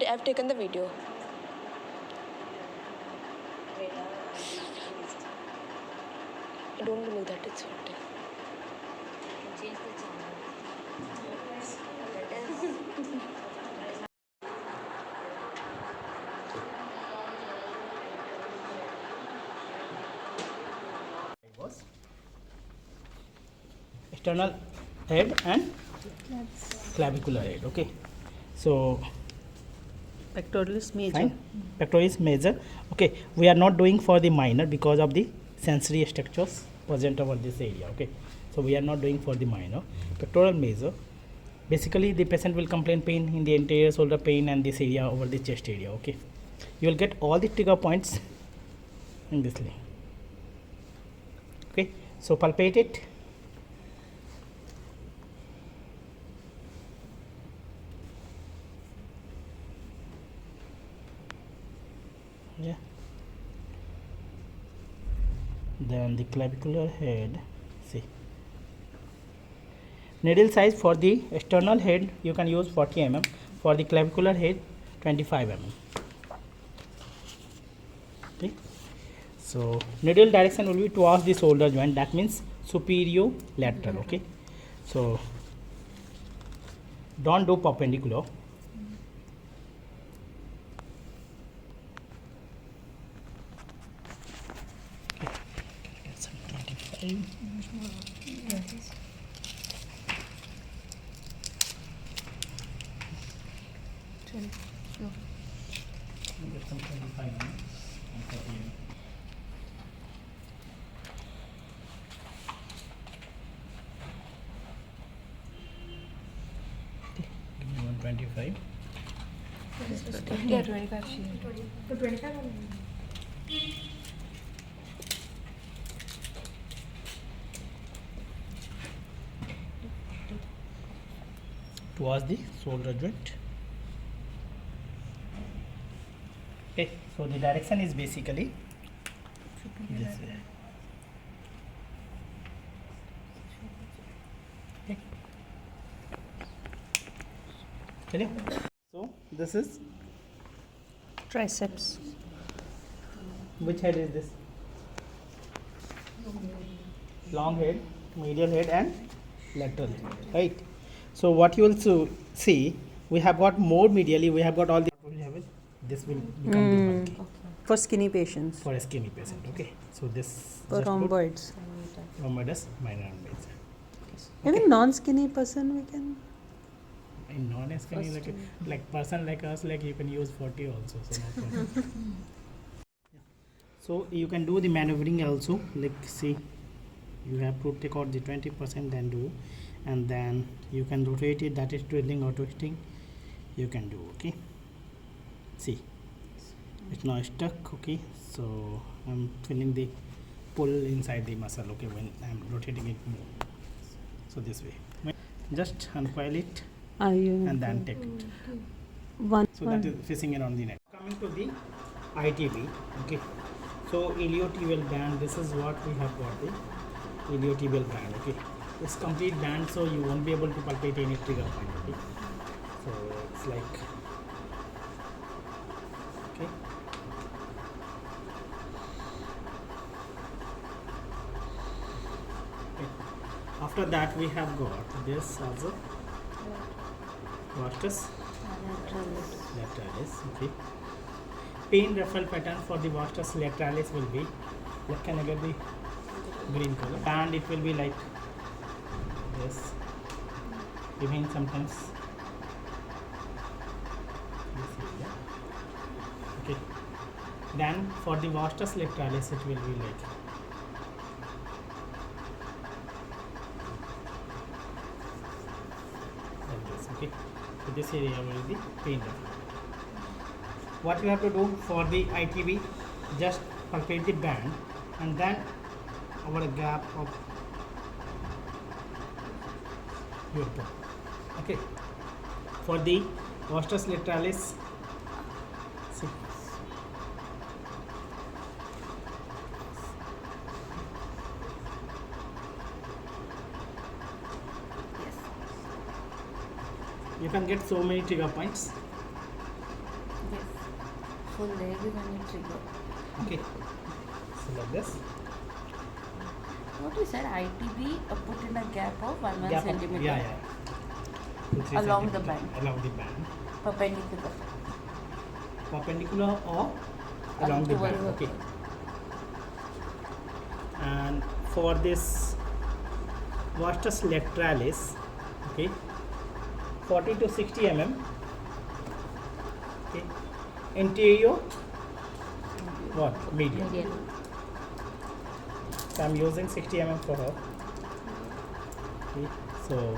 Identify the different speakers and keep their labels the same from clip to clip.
Speaker 1: I've taken the video. I don't believe that it's what.
Speaker 2: Change the channel.
Speaker 3: Was external head and clavicular head. Okay, so
Speaker 4: Pectoralis major.
Speaker 3: fine. Pectoralis major. Okay, we are not doing for the minor because of the sensory structures present over this area. Okay, so we are not doing for the minor. Pectoral major. Basically, the patient will complain pain in the anterior shoulder pain and this area over the chest area. Okay, you will get all the trigger points in this link. Okay, so palpate it. Yeah. Then the clavicular head. See. Needle size for the external head you can use 40 mm. For the clavicular head 25 mm. Okay. So needle direction will be towards the shoulder joint. That means superior lateral. Okay. So don't do perpendicular. Some 25. Get some 25 mm and 40 mm. Okay, give me 125.
Speaker 1: Yeah, 25.
Speaker 2: So 25.
Speaker 3: Towards the shoulder joint. Okay, so the direction is basically this way. Okay. Clear? So this is
Speaker 4: Triceps.
Speaker 3: which head is this? Long head, medial head, and lateral head, right? So what you will see, we have got more medially. We have got all the. This will become the bulky
Speaker 4: For skinny patients.
Speaker 3: for a skinny patient. Okay, so this
Speaker 4: For
Speaker 3: just put
Speaker 4: rhomboids.
Speaker 3: rhomboidus minor and major.
Speaker 4: Even non-skinny person we can.
Speaker 3: In non-skinny, like person like us, like you can use 40 also, so no problem. So you can do the maneuvering also. Like see, you have to take out the 20%, then do, and then you can rotate it. That is twirling or twisting. You can do. Okay. See, it's now stuck. Okay, so I'm feeling the pull inside the muscle. Okay, when I'm rotating it more. So this way, just uncoil it and then take it.
Speaker 4: One.
Speaker 3: So that is facing it on the neck. Coming to the ITB. Okay, so iliotibial band. This is what we have got, the iliotibial band. Okay, it's complete band, so you won't be able to palpate any trigger point. Okay, so it's like. Okay. Okay. After that we have got this as a vastus lateralis. Okay. Pain referral pattern for the vastus lateralis will be, what can I get the green color? And it will be like this. Even sometimes this area. Okay. Then for the vastus lateralis it will be like this. Okay. So this area will be pain referral. What you have to do for the ITB, just palpate the band and then over a gap of your toe. Okay. For the vastus lateralis, see. You can get so many trigger points.
Speaker 2: Yes. Full leg is on a trigger.
Speaker 3: Okay. So like this.
Speaker 2: What you said, ITB put in a gap of 1
Speaker 3: Gap of-
Speaker 2: centimeter.
Speaker 3: Yeah. 2-3
Speaker 2: Along the
Speaker 3: centimeter.
Speaker 2: band.
Speaker 3: Along the band.
Speaker 2: Perpendicular.
Speaker 3: Perpendicular or along the
Speaker 2: Towards
Speaker 3: band.
Speaker 2: the-
Speaker 3: Okay. And for this vastus lateralis, okay, 40 to 60 mm. Okay. Interior, what? Medial.
Speaker 2: Medial.
Speaker 3: So I'm using 60 mm for her. Okay. So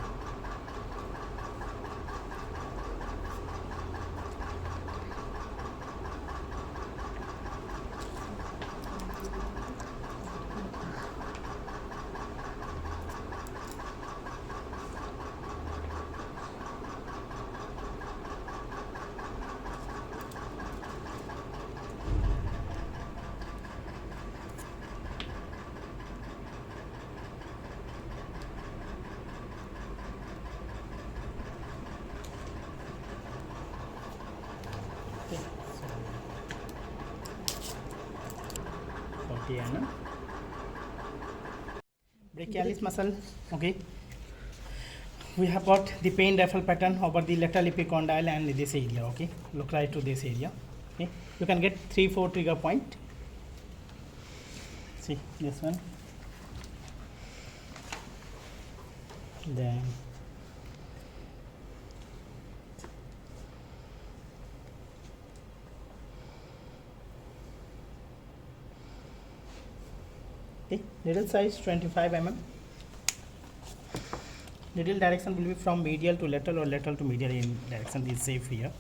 Speaker 3: okay. So 40 mm. Brachialis muscle, okay. We have got the pain referral pattern over the lateral epicondyle and this area, okay. Look right to this area, okay. You can get 3-4 trigger point. See this one. Then okay, needle size 25 mm. Needle direction will be from medial to lateral or lateral to medial in direction is safe here.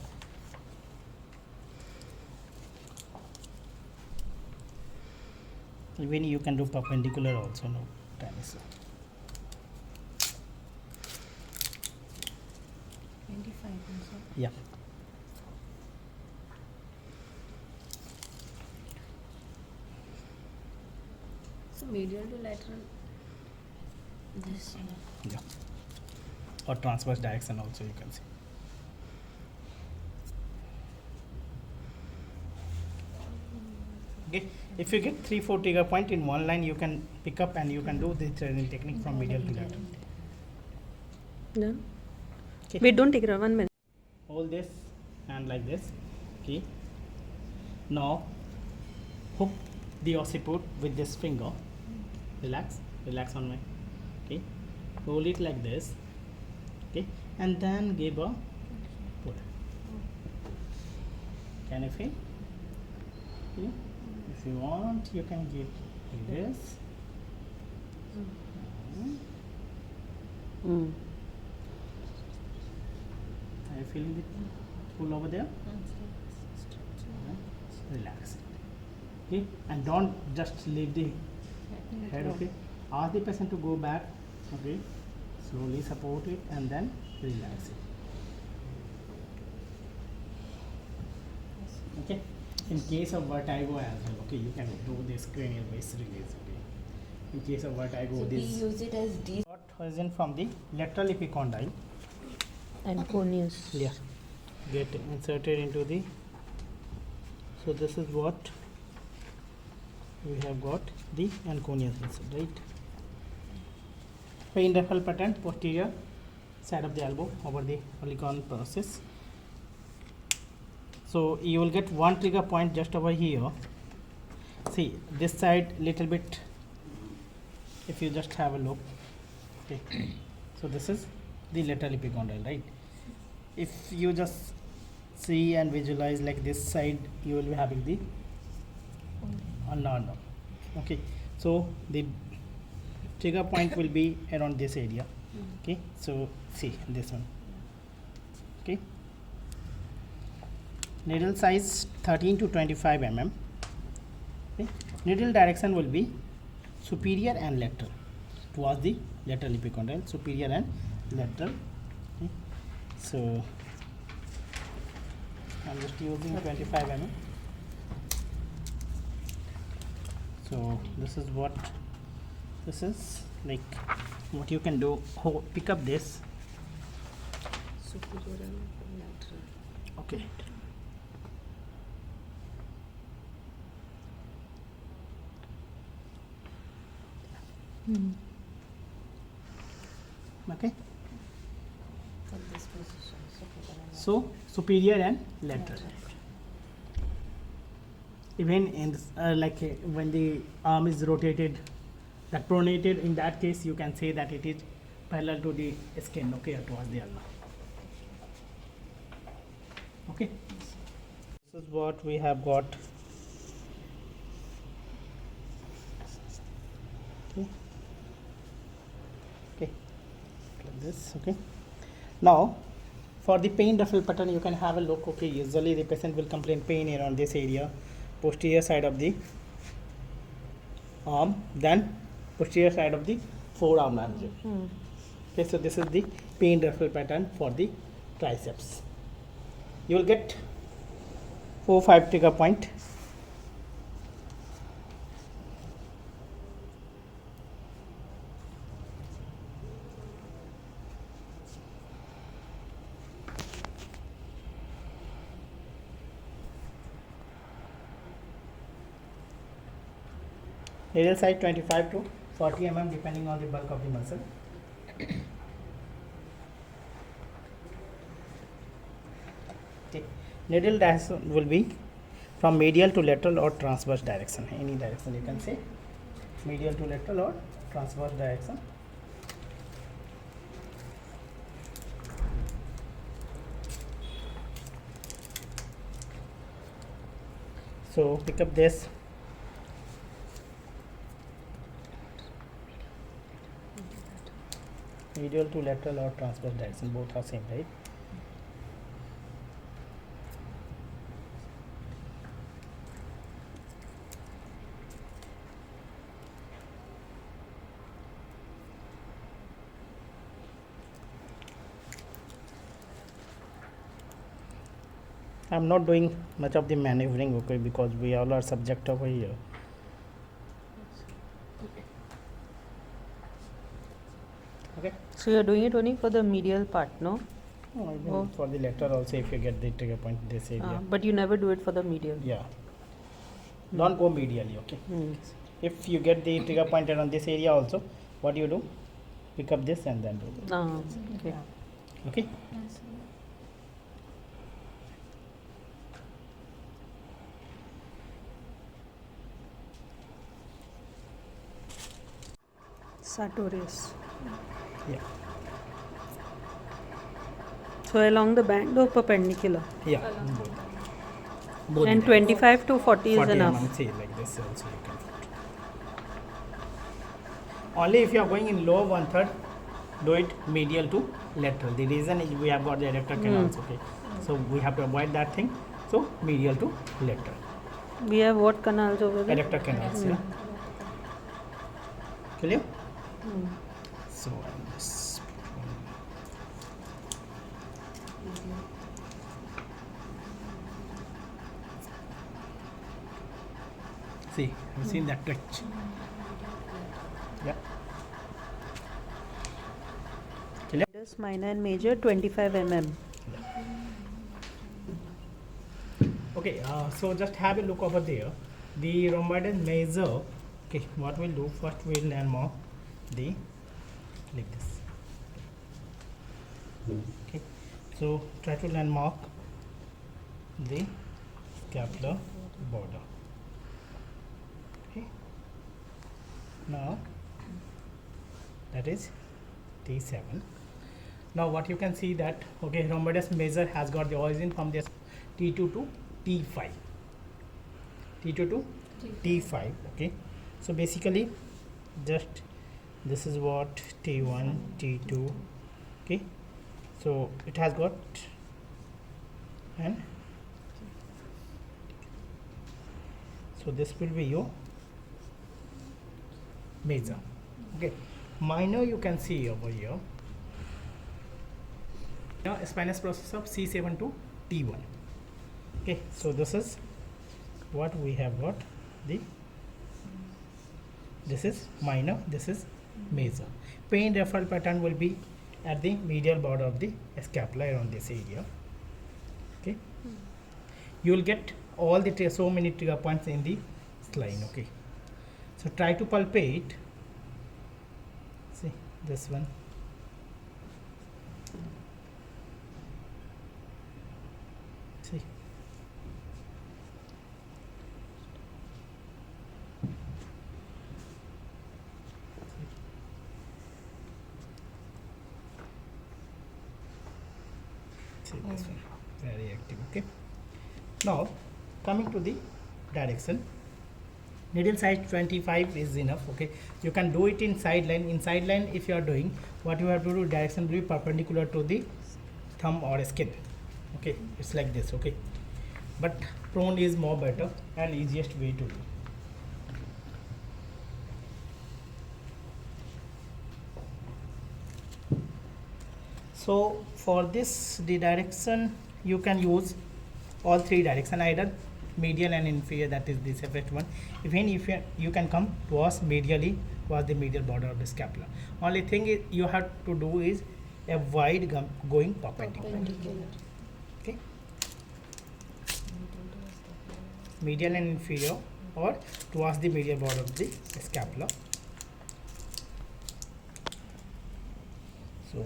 Speaker 3: Even you can do perpendicular also, no time issue.
Speaker 2: 25 also.
Speaker 3: Yeah.
Speaker 2: So medial to lateral. This.
Speaker 3: Yeah. Or transverse direction also you can see. Okay, if you get 3-4 trigger point in one line, you can pick up and you can do the training technique from medial to lateral.
Speaker 4: Done.
Speaker 3: Okay.
Speaker 4: Wait, don't take it out. 1 minute.
Speaker 3: Hold this and like this. Okay. Now hook the occiput with this finger. Relax, relax on my. Okay. Hold it like this. Okay, and then give a pull. Can you feel? Okay. If you want, you can give this.
Speaker 4: Mm.
Speaker 3: Are you feeling the pull over there? Relax it. Okay, and don't just leave the head. Okay, ask the patient to go back. Okay, slowly support it and then relax it. Okay, in case of vertigo as well, okay, you can do this cranial base release. Okay, in case of vertigo,
Speaker 1: So we
Speaker 3: this
Speaker 1: use it as D.
Speaker 3: short horizon from the lateral epicondyle.
Speaker 4: And conius.
Speaker 3: Yeah, get inserted into the. So this is what we have got, the anconius muscle, right? Pain referral pattern, posterior side of the elbow over the olecranon process. So you will get one trigger point just over here. See this side little bit. If you just have a look, okay. So this is the lateral epicondyle, right? If you just see and visualize like this side, you will be having the ulnar. Okay, so the trigger point will be around this area. Okay, so see this one. Okay, needle size 13 to 25 mm. Okay, needle direction will be superior and lateral towards the lateral epicondyle, superior and lateral. Okay, so I'm just using 25 mm. So this is what this is like. What you can do, pick up this.
Speaker 2: Superior and lateral.
Speaker 3: Okay. Okay.
Speaker 2: For this position, superior and
Speaker 3: So superior and lateral. Even in when the arm is rotated, that pronated, in that case you can say that it is parallel to the skin, okay, or towards the ulna. Okay. This is what we have got. Okay. Okay. Like this. Okay. Now, for the pain ruffle pattern, you can have a look. Okay, usually the patient will complain pain around this area, posterior side of the arm, then posterior side of the forearm manager. Okay, so this is the pain ruffle pattern for the triceps. You will get 4-5 trigger point. Radial side 25 to 40 mm depending on the bulk of the muscle. Okay. Needle direction will be from medial to lateral or transverse direction. Any direction you can say. Medial to lateral or transverse direction. So pick up this. Medial to lateral or transverse direction, both are same, right? I'm not doing much of the maneuvering, okay, because we all are subject over here. Okay.
Speaker 4: So you're doing it only for the medial part, no?
Speaker 3: No, even
Speaker 4: Oh.
Speaker 3: for the lateral also, if you get the trigger point this area.
Speaker 4: But you never do it for the medial.
Speaker 3: Yeah. Don't go medially, okay. If you get the trigger point around this area also, what do you do? Pick up this and then do this.
Speaker 4: Okay.
Speaker 3: Okay.
Speaker 4: Sartorius.
Speaker 3: Yeah.
Speaker 4: So along the band or perpendicular?
Speaker 3: Yeah. Both
Speaker 4: And
Speaker 3: the
Speaker 4: 25 to 40 is
Speaker 3: 40
Speaker 4: enough.
Speaker 3: mm, see, like this also you can put. Only if you are going in lower 1/3, do it medial to lateral. The reason is we have got the adductor canals, okay. So we have to avoid that thing. So medial to lateral.
Speaker 4: We have what canals over there?
Speaker 3: Adductor canals, yeah. Clear? So I'll just put one. See, have you seen that twitch? Yeah. Clear?
Speaker 4: Radius minor and major 25 mm.
Speaker 3: Okay, so just have a look over there. The rhomboidal major, okay, what we'll do first, we'll landmark the like this. Okay, so try to landmark the scapular border. Okay, now that is T7. Now what you can see that, okay, rhomboidal major has got the origin from this T2 to T5. T2 to T5. Okay, so basically just this is what T1, T2. Okay, so it has got and so this will be your major. Okay, minor you can see over here. Now spinous process of C7 to T1. Okay, so this is what we have got. This is minor, this is major. Pain referral pattern will be at the medial border of the scapula around this area. Okay, you will get all the so many trigger points in the spine. Okay, so try to palpate. See this one. See. See this one, very active. Okay, now coming to the direction, needle size 25 is enough. Okay, you can do it in side line. In side line, if you are doing, what you have to do, direction will be perpendicular to the thumb or skin. Okay, it's like this. Okay, but prone is more better and easiest way to do. So for this, the direction you can use all three direction, either medial and inferior, that is the separate one. Even if you can come towards medially towards the medial border of the scapula. Only thing is you have to do is avoid going perpendicular. Okay, medial and inferior or towards the medial border of the scapula. So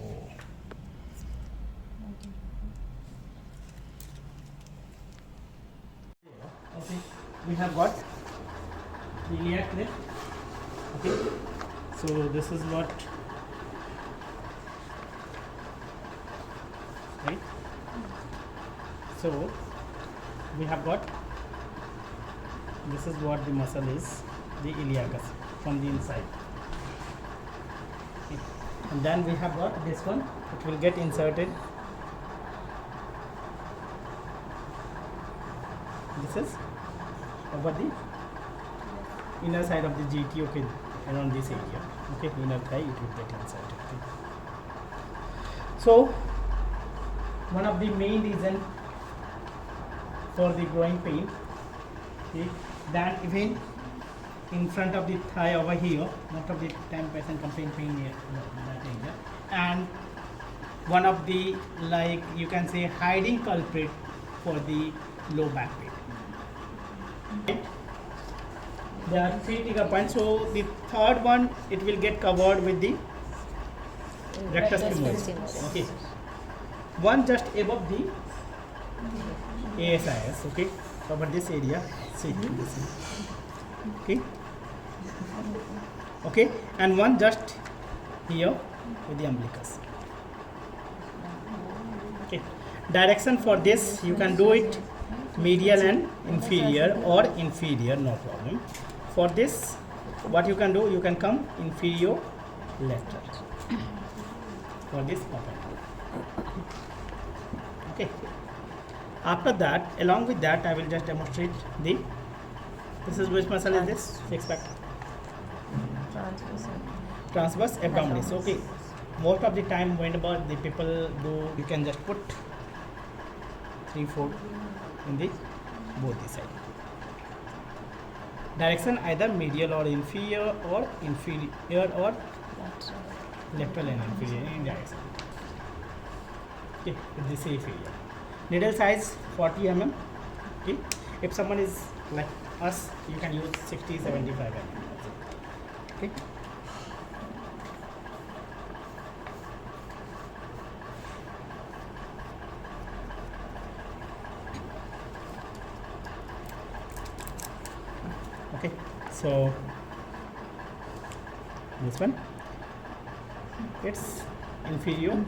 Speaker 3: okay, we have got the iliac crest. Okay, so this is what, right? So we have got, this is what the muscle is, the iliacus from the inside. Okay. And then we have got this one, it will get inserted. This is over the inner side of the GT, okay, around this area. Okay, inner thigh, it will get inserted. Okay. So one of the main reason for the growing pain, okay, that even in front of the thigh over here, most of the time patient complain pain here, that area, and one of the, like you can say, hiding culprit for the low back pain. Okay. There are three trigger points. So the third one, it will get covered with the rectus femoris. Okay, one just above the ASIS. Okay, cover this area. See this. Okay, okay, and one just here with the umbilicus. Okay, direction for this you can do it medial and inferior or inferior, no problem. For this, what you can do, you can come inferior lateral for this perpendicular. Okay, after that, along with that, I will just demonstrate the, this is which muscle is this? Six pack. Transverse abdominis. Okay, most of the time whenever the people do, you can just put 3-4 in the both the side. Direction either medial or inferior or lateral and inferior in direction. Okay, with this inferior. Needle size 40 mm. Okay, if someone is like us, you can use 60-75 mm. Okay. Okay, so this one, it's inferior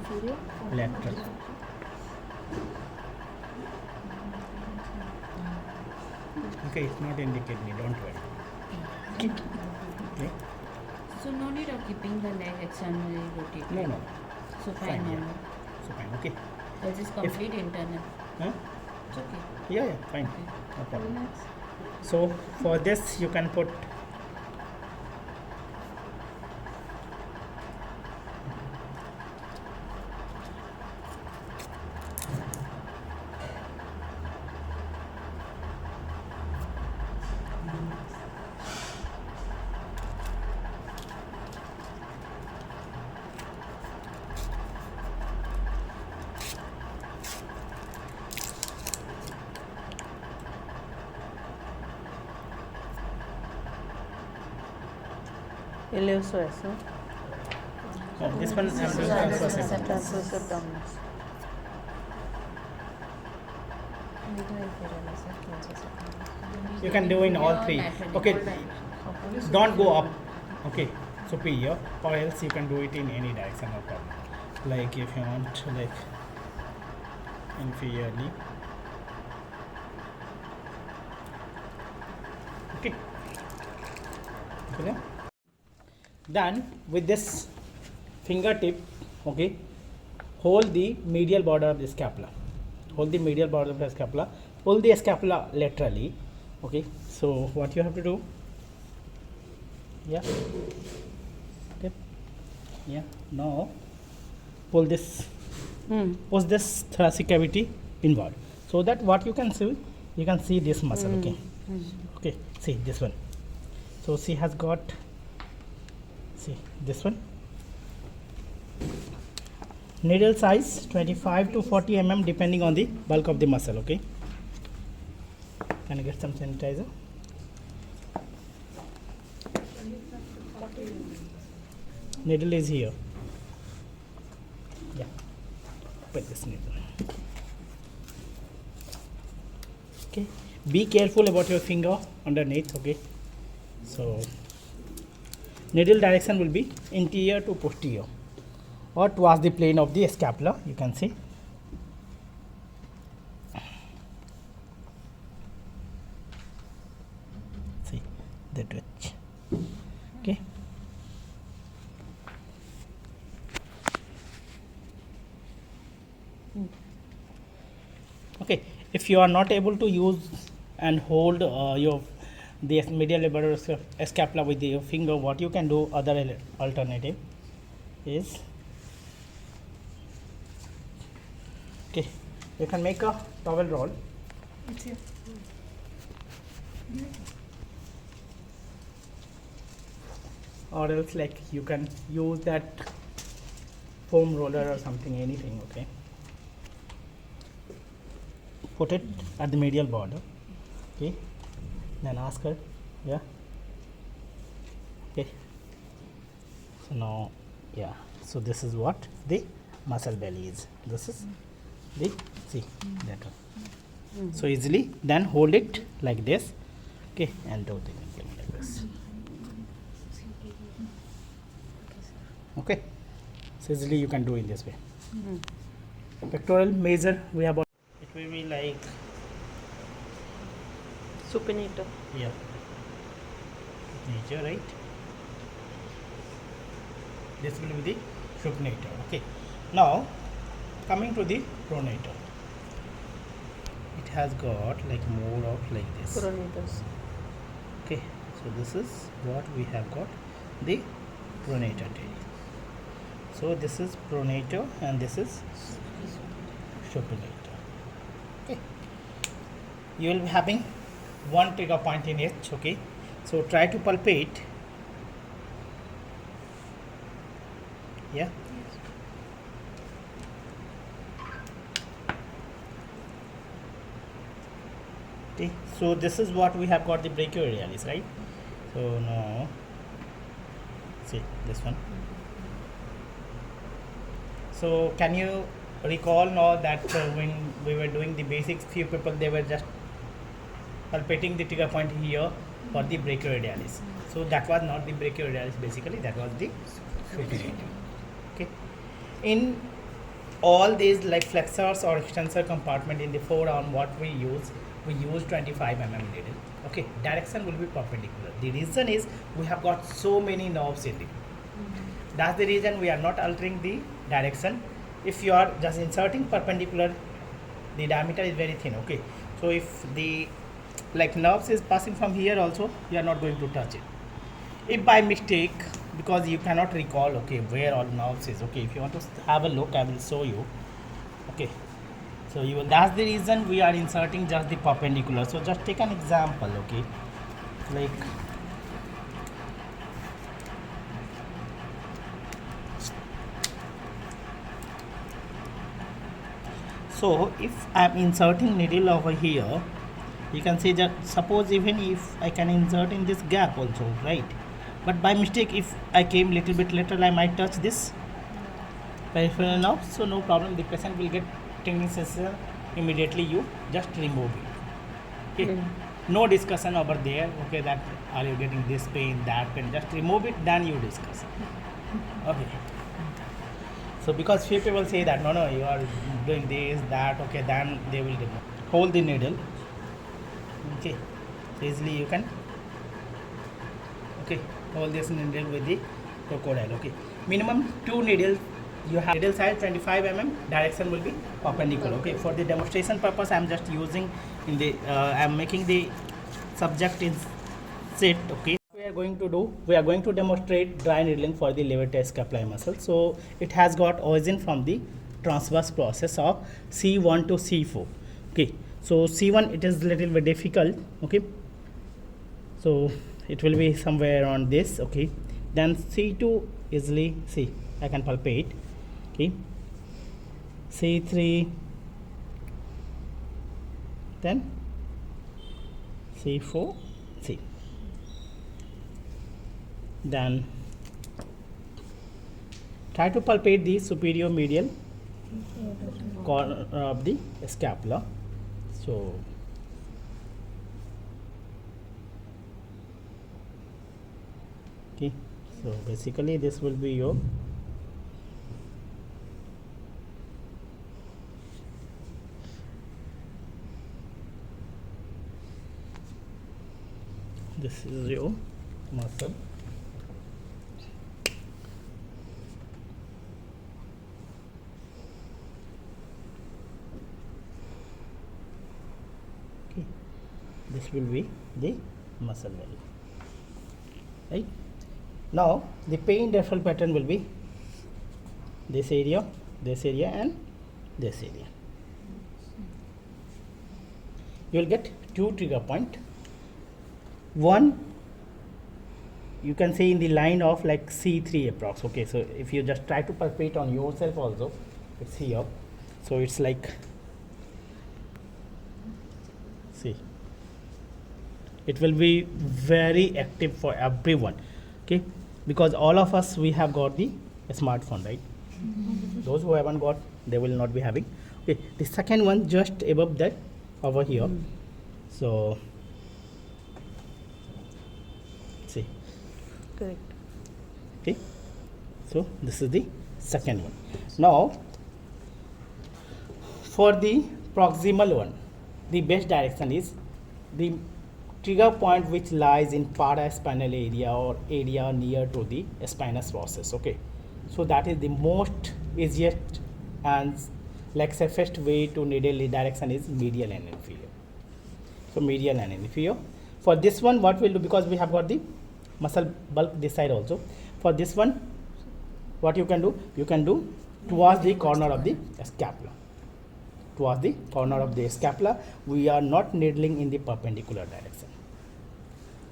Speaker 3: lateral. Okay, it's not in the kidney, don't worry. Okay.
Speaker 2: So no need of keeping the leg externally rotated.
Speaker 3: No.
Speaker 2: So fine,
Speaker 3: Fine, yeah.
Speaker 2: normal.
Speaker 3: So fine, okay.
Speaker 2: This is complete internal.
Speaker 3: Huh?
Speaker 2: It's okay.
Speaker 3: Yeah, fine.
Speaker 2: Okay.
Speaker 3: No problem.
Speaker 2: Relax.
Speaker 3: So for this you can put
Speaker 4: Iliopsoas, no?
Speaker 3: Oh, this one I'm doing transverse abdominis.
Speaker 4: Transverse abdominis.
Speaker 3: You can do in all three. Okay, don't go up. Okay, superior, or else you can do it in any direction, no problem. Like if you want, like inferiorly. Okay. Okay. Then with this fingertip, okay, hold the medial border of the scapula. Hold the medial border of the scapula. Pull the scapula laterally. Okay. So what you have to do? Yeah. Tip. Yeah. Now pull this. Push this thoracic cavity inward. So that what you can see this muscle. Okay. Okay. See this one. So she has got. See this one. Needle size 25 to 40 mm depending on the bulk of the muscle. Okay. Can I get some sanitizer? Needle is here. Yeah. Put this needle. Okay. Be careful about your finger underneath. Okay. So needle direction will be interior to posterior or towards the plane of the scapula. You can see. See the twitch. Okay. Okay. If you are not able to use and hold the medial labrador scapula with your finger, what you can do, other alternative is, okay, you can make a towel roll. Or else like you can use that foam roller or something, anything. Okay, put it at the medial border. Okay, then ask her. Yeah. Okay, so now, yeah, so this is what the muscle belly is. This is the, see that one. So easily then hold it like this. Okay, and do the thing like this. Okay, so easily you can do in this way. Pectoral major, we have, it will be like,
Speaker 4: Supinator.
Speaker 3: yeah, major, right? This will be the supinator. Okay, now coming to the pronator, it has got like more of like this.
Speaker 4: Pronatus.
Speaker 3: Okay, so this is what we have got, the pronator tail. So this is pronator and this is supinator. Okay, you will be having one trigger point in each. Okay, so try to palpate. Yeah. Okay, so this is what we have got, the brachioradialis, right? So now see this one. So can you recall now that when we were doing the basics, few people, they were just palpating the trigger point here for the brachioradialis. So that was not the brachioradialis, basically that was the supinator. Okay, in all these like flexors or extensor compartment in the forearm, what we use 25 mm needle. Okay, direction will be perpendicular. The reason is we have got so many nerves in it. That's the reason we are not altering the direction. If you are just inserting perpendicular, the diameter is very thin. Okay, so if the like nerves is passing from here also, you are not going to touch it. If by mistake, because you cannot recall, okay, where all nerves is, okay, if you want to have a look, I will show you. Okay, so you will, that's the reason we are inserting just the perpendicular. So just take an example. Okay, like so if I am inserting needle over here, you can see that, suppose even if I can insert in this gap also, right? But by mistake, if I came little bit later, I might touch this peripheral nerve, so no problem. The patient will get tingling sensation immediately. You just remove it. Okay. No discussion over there. Okay, that are you getting this pain, that pain? Just remove it. Then you discuss. Okay. So because few people say that no, you are doing this, that. Okay, then they will remove. Hold the needle. Okay. So easily you can. Okay. Hold this needle with the crocodile. Okay. Minimum 2 needles. You have needle size 25 mm, direction will be perpendicular. Okay, for the demonstration purpose I am just using in the I am making the subject in sit. Okay, we are going to demonstrate dry needling for the levator scapulae muscle. So it has got origin from the transverse process of C1 to C4. Okay, so C1 it is little bit difficult. Okay, so it will be somewhere on this. Okay, then C2 easily see I can palpate. Okay, C3, then C4, C. Then try to palpate the superior medial corner of the scapula. So okay, so basically this will be your this is your muscle. Okay, this will be the muscle value. Right now, the pain deferral pattern will be this area, and this area. You will get 2 trigger point. One you can see in the line of like C3 approx. Okay, so if you just try to palpate on yourself also, it's here. So it's like, see, it will be very active for everyone. Okay, because all of us we have got the smartphone, right? Those who haven't got, they will not be having. Okay, the second one just above that over here. So see,
Speaker 4: Correct.
Speaker 3: okay, so this is the second one. Now for the proximal one, the best direction is the trigger point which lies in paraspinal area or area near to the spinous process. Okay, so that is the most easiest and like safest way to needle the direction is medial and inferior. So medial and inferior. For this one, what we'll do, because we have got the muscle bulk this side also. For this one, what you can do towards the corner of the scapula. Towards the corner of the scapula, we are not needling in the perpendicular direction.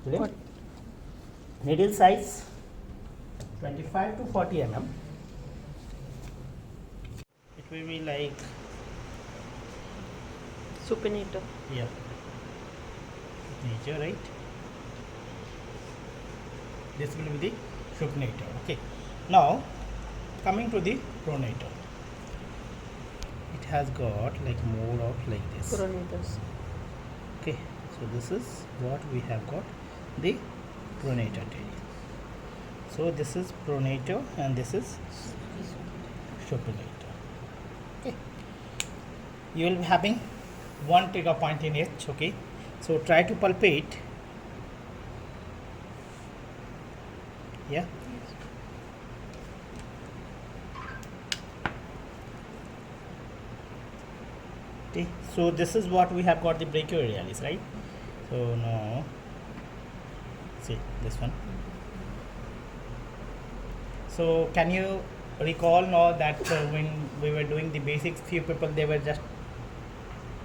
Speaker 3: Right? Needle size 25 to 40 mm. It will be like,
Speaker 4: Supinator.
Speaker 3: yeah, nature, right? This will be the supinator. Okay, now coming to the pronator, it has got like more of like this.
Speaker 4: Pronators.
Speaker 3: Okay, so this is what we have got, the pronator area. So this is pronator and this is supinator. Okay, you will be having one trigger point in each. Okay, so try to palpate. Yeah, okay, so this is what we have got, the brachioradialis, right? So now see this one. So can you recall now that when we were doing the basics, few people they were just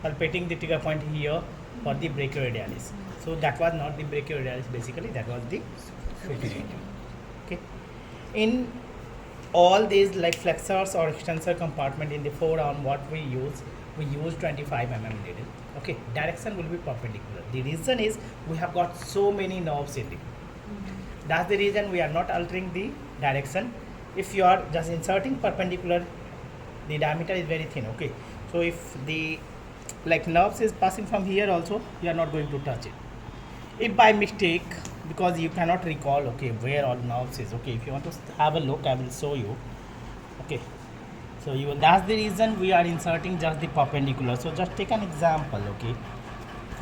Speaker 3: palpating the trigger point here for the brachioradialis. So that was not the brachioradialis, basically that was the supinator. Okay, in all these like flexors or extensor compartment in the forearm, what we use 25 mm needle. Okay, direction will be perpendicular. The reason is we have got so many nerves in the That's the reason we are not altering the direction. If you are just inserting perpendicular, the diameter is very thin, okay. So if the like nerves is passing from here also, you are not going to touch it. If by mistake, because you cannot recall, okay, where all nerves is, okay, if you want to have a look, I will show you, okay. So you will, that's the reason we are inserting just the perpendicular. So just take an example, okay,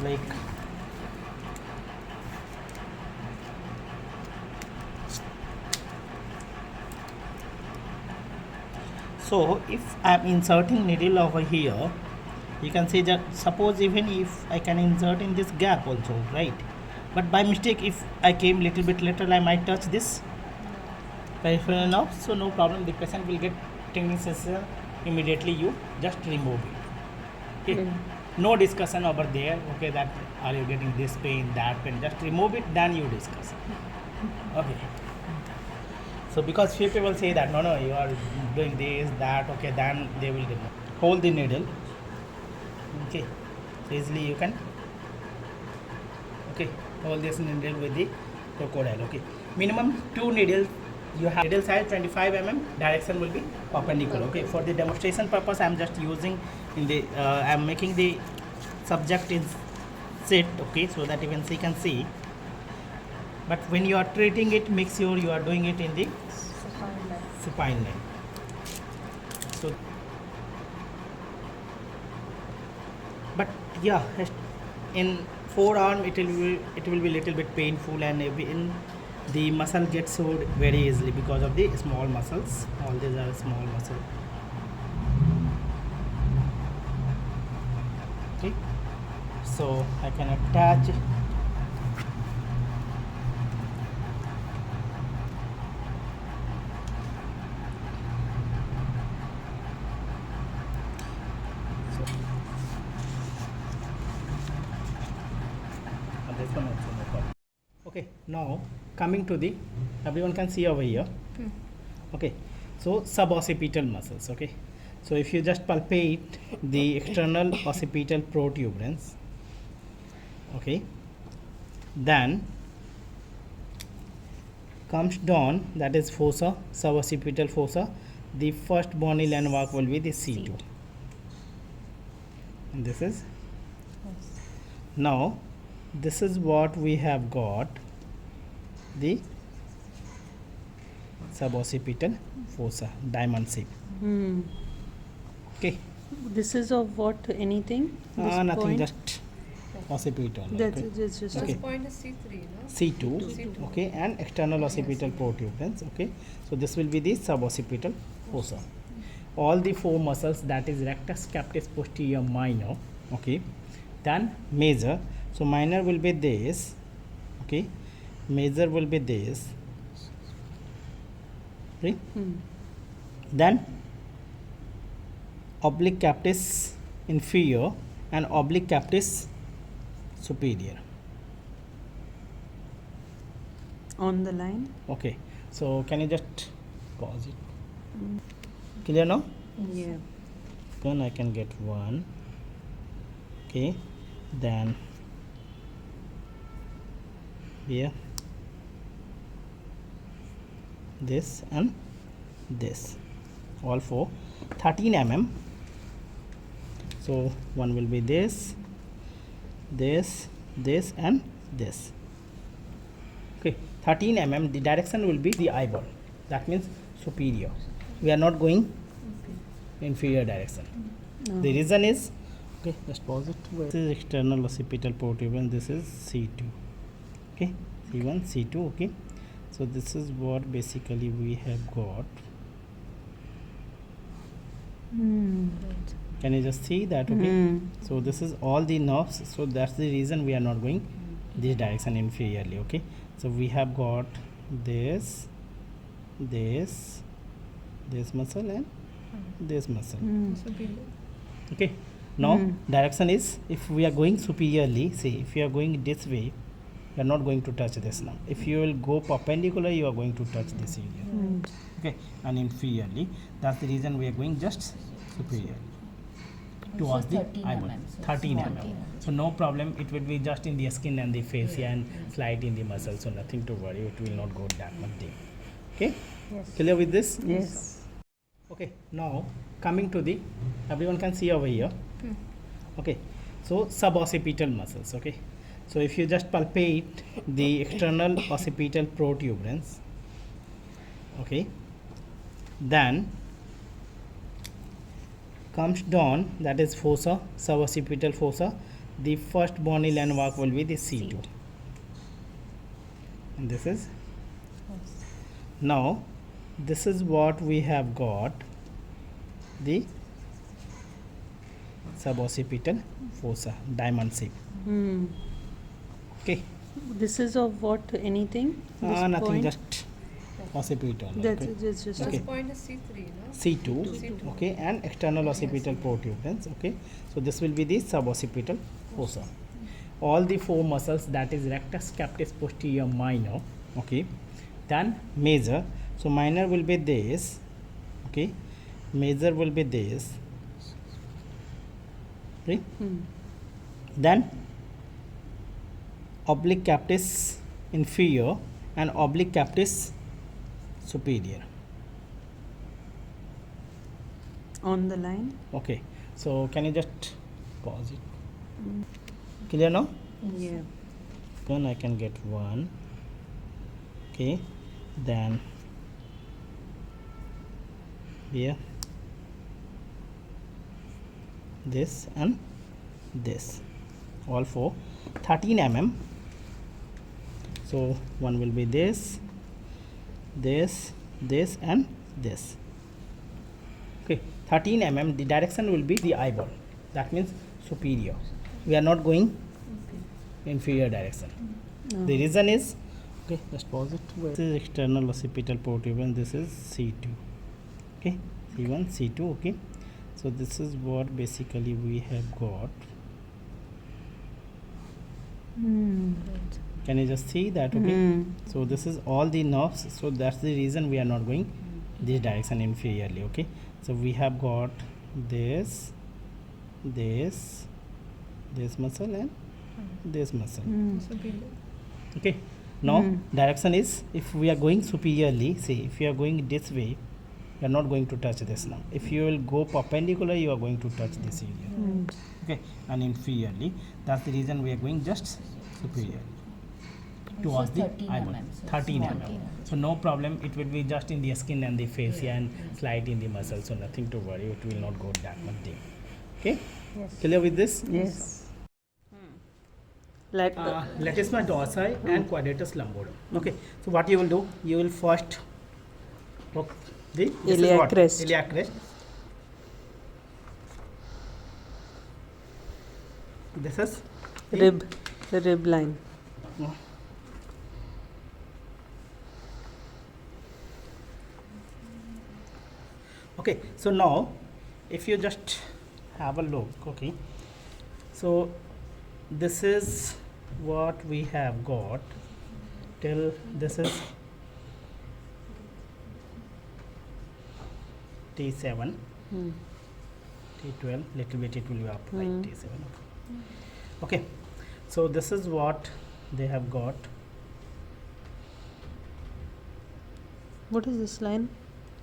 Speaker 3: like so if I am inserting needle over here, you can see that suppose even if I can insert in this gap also, right, but by mistake if I came little bit later, I might touch this peripheral nerve, so no problem, the patient will get tingling sensation immediately. You just remove it, okay. No discussion over there, okay, that are you getting this pain, that pain, just remove it, then you discuss, okay. So because few people say that no, you are doing this, that, okay, then they will hold the needle, okay, so easily you can, okay, hold this needle with the crocodile, okay. Minimum 2 needles you have. Needle size 25 mm, direction will be perpendicular, okay. For the demonstration purpose, I am just using in the I am making the subject in sit, okay, so that even you can see. But when you are treating it, make sure you are doing it in the supine line. So, but yeah, in forearm it will be little bit painful, and in the muscle gets sewed very easily because of the small muscles. All these are small muscle. Okay, so I can attach. This one also no problem. Okay, now coming to the, everyone can see over here, okay, so suboccipital muscles, okay. So if you just palpate the external occipital protuberance, okay, then comes down, that is fossa, suboccipital fossa. The first bony landmark will be the C2, and this is, now this is what we have got, the suboccipital fossa, diamond shape, okay.
Speaker 4: This is of what? Anything? This
Speaker 3: Nothing,
Speaker 4: point?
Speaker 3: just occipital,
Speaker 4: That's
Speaker 3: okay.
Speaker 4: just
Speaker 3: Okay.
Speaker 1: Point is C3, no?
Speaker 3: C2, okay, and external occipital protuberance, okay. So this will be the suboccipital fossa. All the 4 muscles, that is rectus, captus, posterior, minor, okay, then major. So minor will be this, okay, major will be this, okay. Then oblique captus inferior and oblique captus superior.
Speaker 4: on the line.
Speaker 3: Okay, so can you just pause it? Clear now?
Speaker 4: Yeah.
Speaker 3: Then I can get 1, okay, then here this and this, all 4, 13 mm. So one will be this, this, this and this, okay. 13 mm, the direction will be the eyeball, that means superior. We are not going inferior direction. The reason is, okay, just pause it. This is external occipital protuberance, this is C2, okay, C1, C2, okay. So this is what basically we have got. Can you just see that, okay? So this is all the nerves, so that's the reason we are not going this direction inferiorly, okay. So we have got this, this muscle and this muscle, okay. Now direction is, if we are going superiorly, see, if you are going this way, you are not going to touch this now. If you will go perpendicular, you are going to touch this area, okay, and inferiorly, that's the reason we are going just superiorly, towards the
Speaker 2: 13
Speaker 3: eyeball.
Speaker 2: mm, so
Speaker 3: 13
Speaker 2: small.
Speaker 3: mm. So no problem, it will be just in the skin and the fascia and slight in the muscle, so nothing to worry, it will not go that much deep. Okay,
Speaker 4: Yes.
Speaker 3: clear with this?
Speaker 4: Yes.
Speaker 3: Okay, now coming to the, everyone can see over here. Okay, so suboccipital muscles. Okay, so if you just palpate the external occipital protuberance, okay, then comes down, that is fossa, suboccipital fossa. The first bony landmark will be the C2, and this is, now this is what we have got, the suboccipital fossa, diamond shape.
Speaker 4: Hmm.
Speaker 3: Okay,
Speaker 4: This is of what? Anything? This
Speaker 3: nothing,
Speaker 4: point?
Speaker 3: just occipital.
Speaker 4: That's
Speaker 3: Okay.
Speaker 4: just
Speaker 3: Okay.
Speaker 5: Point is C3, no?
Speaker 3: C2, okay, and external occipital protuberance. Okay, so this will be the suboccipital fossa. All the four muscles, that is rectus, captis, posterior, minor. Okay, then major. So minor will be this. Okay, major will be this. Okay. Then oblique captis inferior and oblique captis superior.
Speaker 4: On the line?
Speaker 3: Okay, so can you just pause it? Clear now?
Speaker 4: Yeah.
Speaker 3: Then I can get one. Okay, then here this and this, all four, 13 mm. So one will be this, this, this and this. Okay, 13 mm, the direction will be the eyeball, that means superior. We are not going inferior direction. The reason is, okay, just pause it. This is external occipital protuberance, this is C2. Okay, C1, C2. Okay, so this is what basically we have got. Can you just see that? Okay, so this is all the nerves, so that's the reason we are not going this direction inferiorly. Okay, so we have got this, this muscle and this muscle. Okay, now direction is, if we are going superiorly, say if you are going this way, you are not going to touch this now. If you will go perpendicular, you are going to touch this area. Okay, and inferiorly, that's the reason we are going just superiorly towards the
Speaker 2: 13
Speaker 3: eyeball.
Speaker 2: mm, so
Speaker 3: 13
Speaker 2: small.
Speaker 3: mm. So no problem, it will be just in the skin and the fascia and slight in the muscle, so nothing to worry, it will not go that much deep. Okay, clear with this?
Speaker 4: Yes. Let
Speaker 3: Latissimus dorsi and quadratus lumborum. Okay, so what you will do, you will first look the, this is
Speaker 4: Iliac
Speaker 3: what?
Speaker 4: crest.
Speaker 3: Iliac crest. This is the
Speaker 4: rib line.
Speaker 3: Okay, so now if you just have a look, okay, so this is what we have got till this is T7, T12, little bit it will be up like T7. Okay, so this is what they have got.
Speaker 4: What is this line?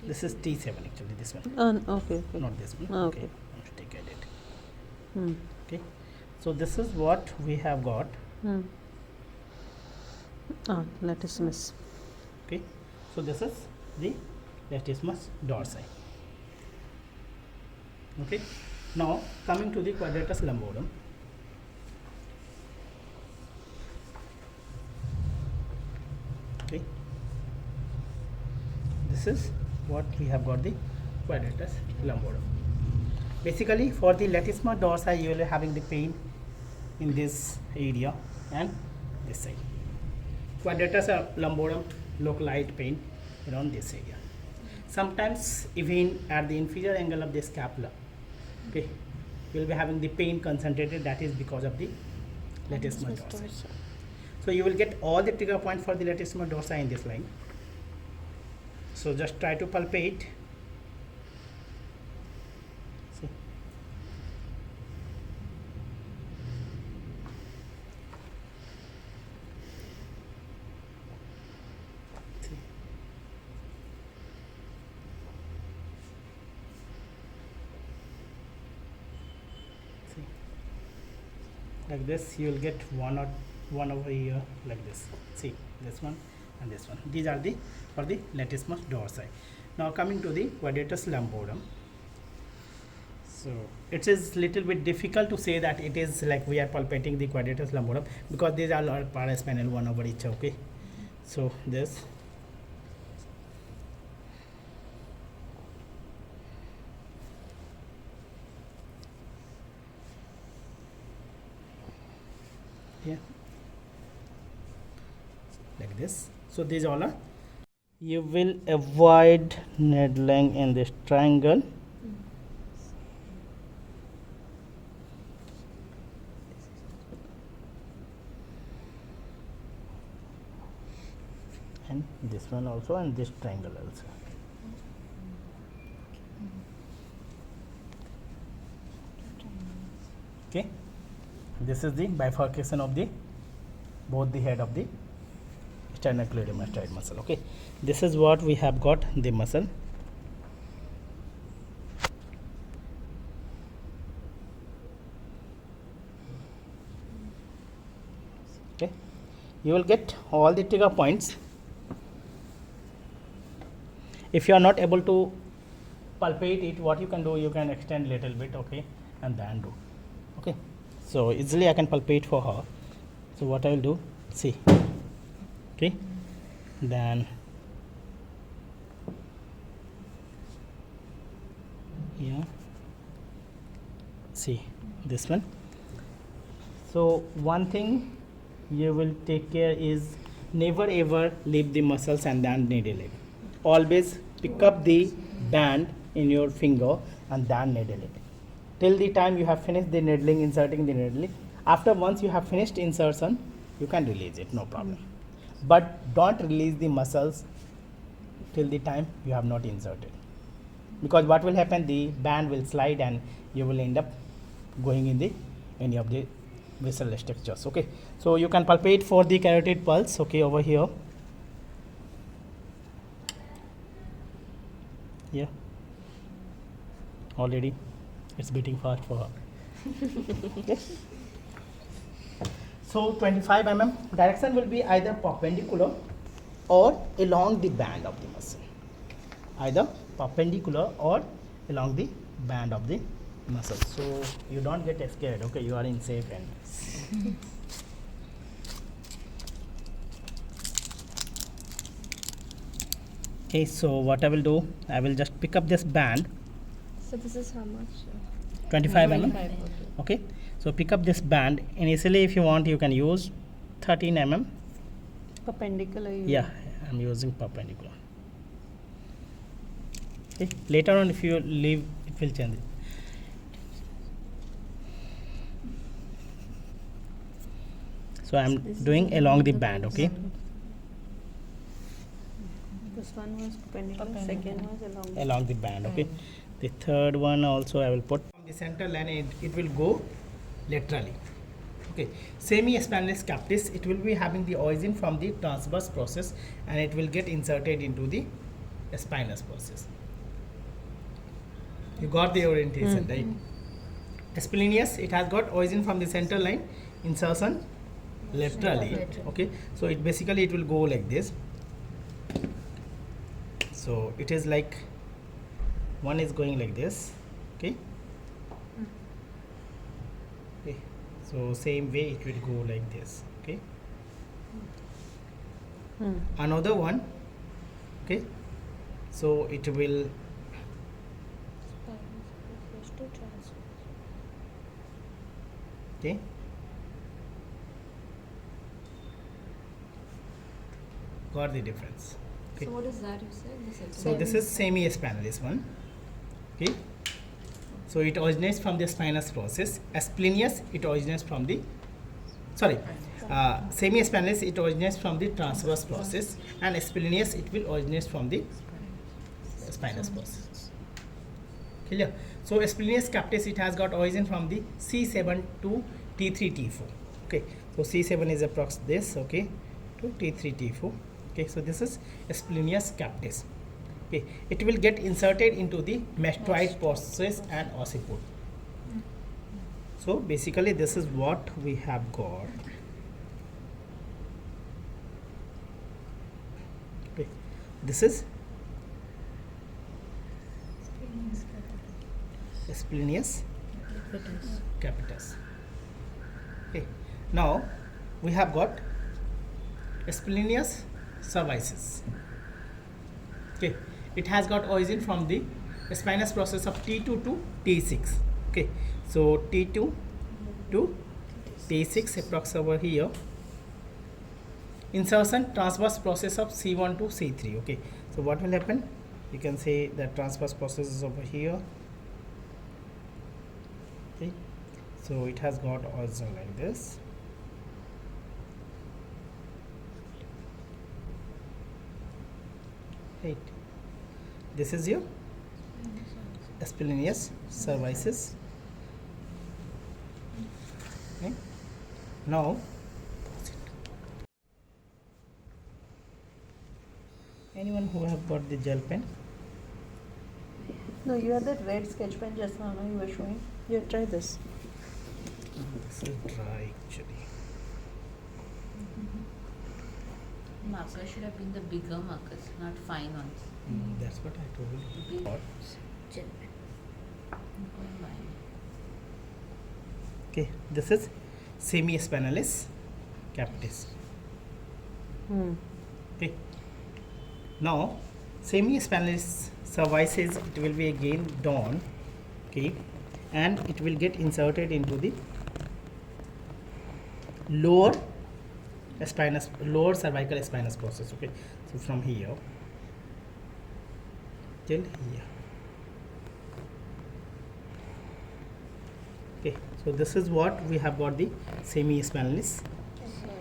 Speaker 3: This is T7 actually, this one,
Speaker 4: Okay.
Speaker 3: not this one.
Speaker 4: Ah, okay.
Speaker 3: Mistake I did.
Speaker 4: Hmm.
Speaker 3: Okay, so this is what we have got.
Speaker 4: Latissimus.
Speaker 3: Okay, so this is the latissimus dorsi. Okay, now coming to the quadratus lumborum. Okay, this is what we have got, the quadratus lumborum. Basically for the latissimus dorsi you will be having the pain in this area and this side. Quadratus lumborum localized pain around this area. Sometimes even at the inferior angle of the scapula, okay, we will be having the pain concentrated, that is because of the latissimus dorsi. So you will get all the trigger point for the latissimus dorsi in this line. So just try to palpate. See. like this, you will get one over here like this. See, this one and this one. These are the for the latissimus dorsi. Now coming to the quadratus lumborum. So it is little bit difficult to say that it is like we are palpating the quadratus lumborum because these are all paraspinal one over each. Okay, so this. Yeah, like this. So these all are. You will avoid needling in this triangle. And this one also, and this triangle also. Okay, this is the bifurcation of the both the head of the sternocleidomastoid muscle. Okay, this is what we have got the muscle. Okay, you will get all the trigger points. If you are not able to palpate it, what you can do, you can extend little bit, okay, and then do. Okay, so easily I can palpate for her. So what I will do, see, okay, then yeah, see this one. So one thing you will take care is never ever leave the muscles and then needle it. Always pick up the band in your finger and then needle it till the time you have finished the needling, inserting the needling. After once you have finished insertion, you can release it, no problem. But don't release the muscles till the time you have not inserted, because what will happen, the band will slide and you will end up going in the any of the vessel structures. Okay, so you can palpate for the carotid pulse. Okay, over here. Yeah, already it's beating fast for her. Okay. So 25 mm direction will be either perpendicular or along the band of the muscle. Either perpendicular or along the band of the muscle. So you don't get scared. Okay, you are in safe hands. Okay, so what I will do, I will just pick up this band.
Speaker 1: So this is how much?
Speaker 3: 25 mm.
Speaker 1: 25,
Speaker 3: Okay, so pick up this band. Initially, if you want, you can use 13 mm.
Speaker 4: Perpendicular.
Speaker 3: Yeah, I'm using perpendicular. Okay, later on, if you leave, it will change it. So I'm doing along the band. Okay.
Speaker 4: This one was perpendicular. Second was
Speaker 3: Along the band. Okay. The third one also I will put from the center line. It will go laterally. Okay. Semi-spinous captis. It will be having the origin from the transverse process, and it will get inserted into the spinous process. You got the orientation, right? Splenius, it has got origin from the center line, insertion laterally. Okay, so it basically it will go like this. So it is like one is going like this. Okay. Okay. So same way it will go like this. Okay. Another one. Okay. So it will. Okay. Got the difference. Okay.
Speaker 2: So what is that you said?
Speaker 3: So this is semi-spinalis one. Okay. So it originates from the spinous process. Splenius, it originates from the semi-spinalis, it originates from the transverse process, and splenius, it will originate from the spinous process. Clear? So splenius captis, it has got origin from the C7 to T3 T4. Okay. So C7 is approx this. Okay. To T3 T4. Okay. So this is splenius captis. Okay. It will get inserted into the mastoid process and occiput. So basically this is what we have got. Okay, this is splenius capitis. Okay, now we have got splenius cervicis. Okay, it has got origin from the spinous process of T2 to T6. Okay, so T2 to T6 approx over here. Insertion transverse process of C1 to C3. Okay, so what will happen? You can say that transverse process is over here. Okay, so it has got origin like this. Right. This is your splenius cervicis. Okay. Now, anyone who have got the gel pen?
Speaker 4: No, you had that red sketch pen just now, no, you were showing. Yeah, try this.
Speaker 3: This is dry actually.
Speaker 2: Marker should have been the bigger markers, not fine ones.
Speaker 3: That's what I told you.
Speaker 2: Big
Speaker 3: What?
Speaker 2: gel pen. Going fine.
Speaker 3: Okay, this is semispinalis capitis. Okay. Now, semispinalis cervicis, it will be again drawn, okay, and it will get inserted into the lower cervical spinous process. Okay, so from here till here. Okay, so this is what we have got the semispinalis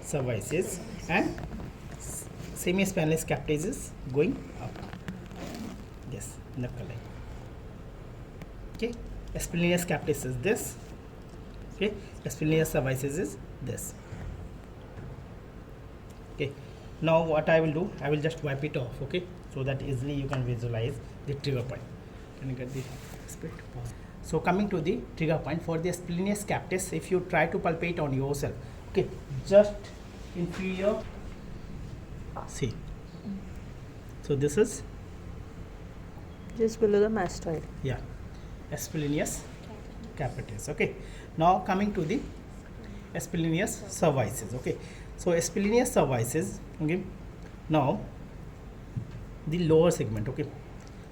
Speaker 3: cervicis, and semispinalis capitis is going up. Yes, knuckle line. Okay, splenius capitis is this. Okay, splenius cervicis is this. Okay, now what I will do, I will just wipe it off. Okay, so that easily you can visualize the trigger point. Can you get the split? So coming to the trigger point for the splenius capitis, if you try to palpate on yourself, okay, just inferior. See, so this is,
Speaker 4: Just below the mastoid.
Speaker 3: yeah, splenius capitis. Okay, now coming to the splenius cervicis. Okay, so splenius cervicis. Okay, now the lower segment. Okay,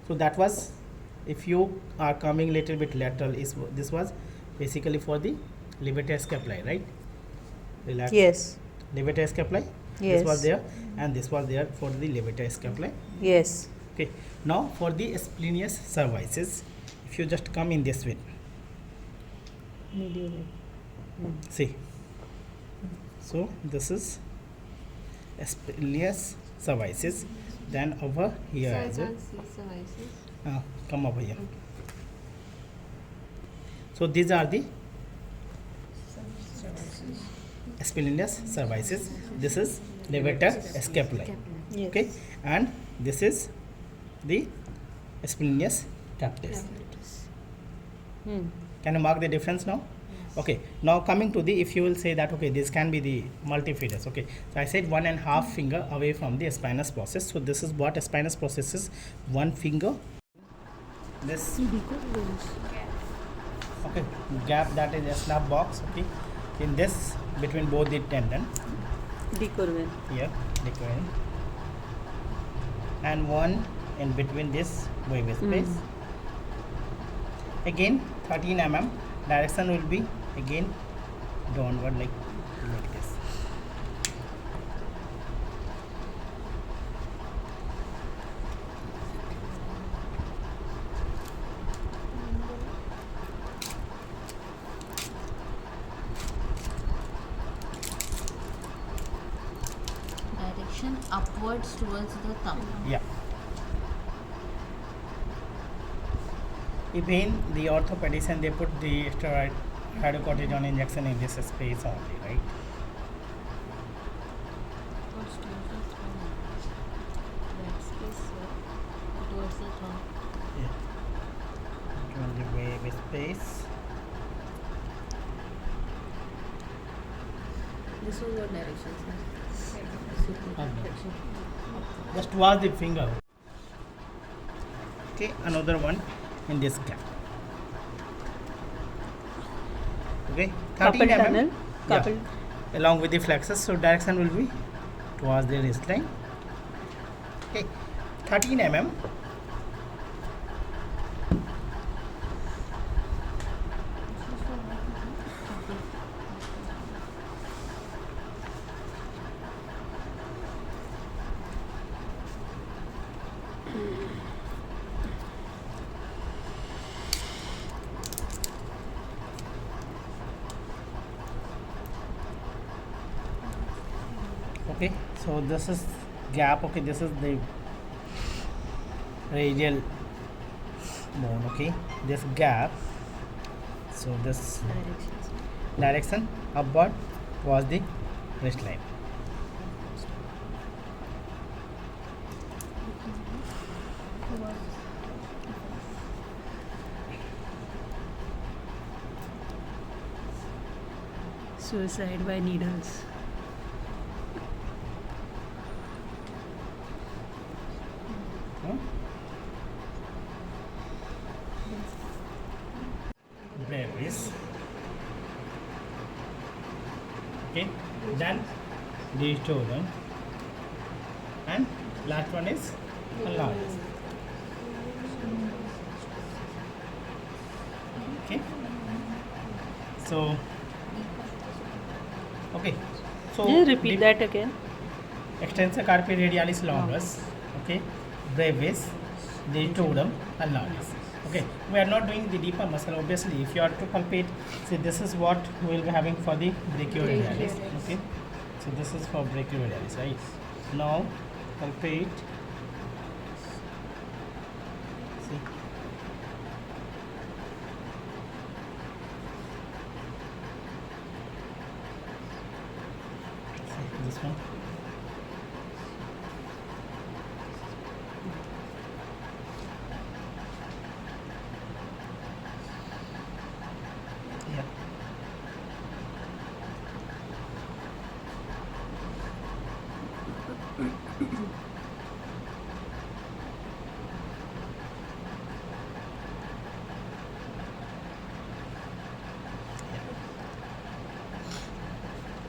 Speaker 3: so that was, if you are coming little bit lateral, is this was basically for the levator scapulae, right? Relax.
Speaker 4: Yes.
Speaker 3: Levator scapulae.
Speaker 4: Yes.
Speaker 3: This was there, and this was there for the levator scapulae.
Speaker 4: Yes.
Speaker 3: Okay, now for the splenius cervicis, if you just come in this way,
Speaker 4: Medially.
Speaker 3: see, so this is splenius cervicis, then over here as well. Come over here. So these are the splenius cervicis. This is levator scapulae.
Speaker 4: Yes.
Speaker 3: Okay, and this is the splenius capitis. Can you mark the difference now? Okay, now coming to the, if you will say that, okay, this can be the multifidus. Okay, so I said 1.5 finger away from the spinous process. So this is what a spinous process is, 1 finger. This, okay, gap, that is a snap box. Okay, in this, between both the tendon,
Speaker 4: Decurvin.
Speaker 3: here, decurvin, and one in between this wave space. Again 13 mm, direction will be again downward like this.
Speaker 2: Direction upwards towards the thumb.
Speaker 3: Yeah. Even the orthopedician, they put the steroid hydrocortisone injection in this space only, right?
Speaker 2: Towards the thumb. That space towards the thumb.
Speaker 3: Yeah. Between the wave space
Speaker 2: This was what direction, sir?
Speaker 3: Just towards the finger. Okay, another one in this gap. Okay, 13
Speaker 4: Carpal
Speaker 3: mm.
Speaker 4: tunnel.
Speaker 3: Yeah,
Speaker 4: Carpal.
Speaker 3: along with the flexus, so direction will be towards the wrist line. Okay, 13 mm. Okay, so this is gap. Okay, this is the radial bone. Okay, this gap, so this direction upward was the wrist line.
Speaker 4: Suicide by needles. Brevis. Okay, then these two then, and last one is allowance. Okay, so okay, so Yeah, repeat
Speaker 3: the
Speaker 4: that again.
Speaker 3: extensor carpi radialis longus. Okay, brevis, digitorum, and longus. Okay, we are not doing the deeper muscle. Obviously, if you are to palpate, see this is what we will be having for the brachioradialis. Okay, so this is for brachioradialis, right? Now palpate. See. See this one. Yeah.